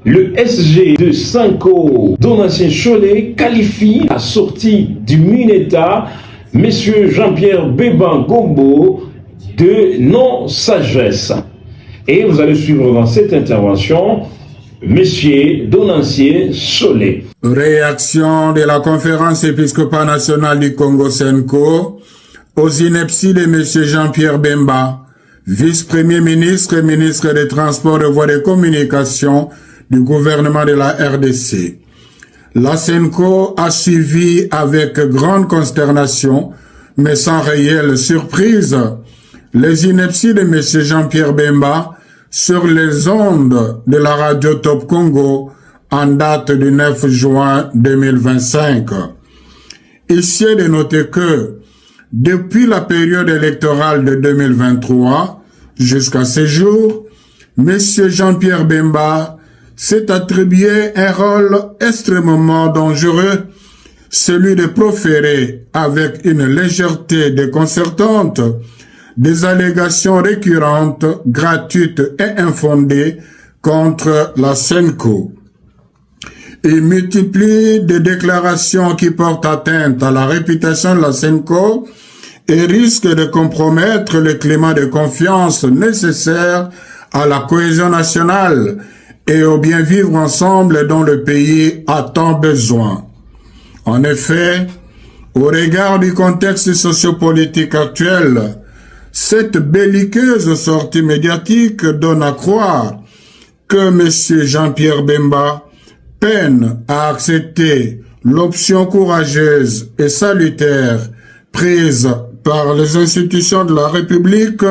Le SG de Senko Donatien Cholet qualifie la sortie du Mineta, M. Jean-Pierre Bemba Gombo, de non-sagesse. Et vous allez suivre dans cette intervention M. Donatien Cholet. Réaction de la conférence épiscopale nationale du Congo Senko aux inepties de M. Jean-Pierre Bemba, vice-premier ministre et ministre des Transports, de voies de communication du gouvernement de la RDC. La Senko a suivi avec grande consternation, mais sans réelle surprise, les inepties de M. Jean-Pierre Bemba sur les ondes de la radio Top Congo en date du 9 juin 2025. Ici est de noter que, depuis la période électorale de 2023 jusqu'à ce jour, M. Jean-Pierre Bemba s'est attribué un rôle extrêmement dangereux, celui de proférer avec une légèreté déconcertante des allégations récurrentes, gratuites et infondées contre la Senko. Il multiplie des déclarations qui portent atteinte à la réputation de la Senko et risquent de compromettre le climat de confiance nécessaire à la cohésion nationale et au bien vivre ensemble dont le pays a tant besoin. En effet, au regard du contexte sociopolitique actuel, cette belliqueuse sortie médiatique donne à croire que M. Jean-Pierre Bemba peine à accepter l'option courageuse et salutaire prise par les institutions de la République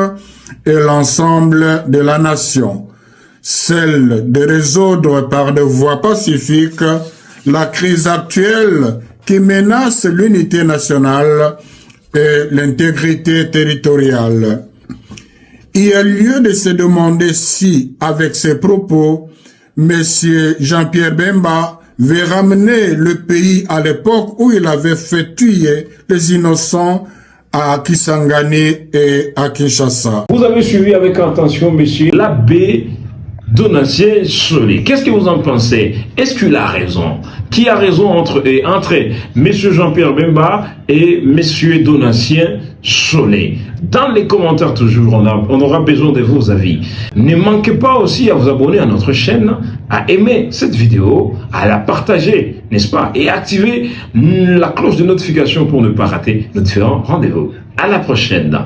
et l'ensemble de la nation, celle de résoudre par des voies pacifiques la crise actuelle qui menace l'unité nationale et l'intégrité territoriale. Il y a lieu de se demander si, avec ces propos, M. Jean-Pierre Bemba veut ramener le pays à l'époque où il avait fait tuer les innocents à Kisangani et à Kinshasa. Vous avez suivi avec attention M. l'abbé Donatien Cholet. Qu'est-ce que vous en pensez? Est-ce qu'il a raison? Qui a raison entre M. Jean-Pierre Bemba et M. Donatien Cholet? Dans les commentaires toujours, on aura besoin de vos avis. Ne manquez pas aussi à vous abonner à notre chaîne, à aimer cette vidéo, à la partager, n'est-ce pas? Et activer la cloche de notification pour ne pas rater nos différents rendez-vous. À la prochaine.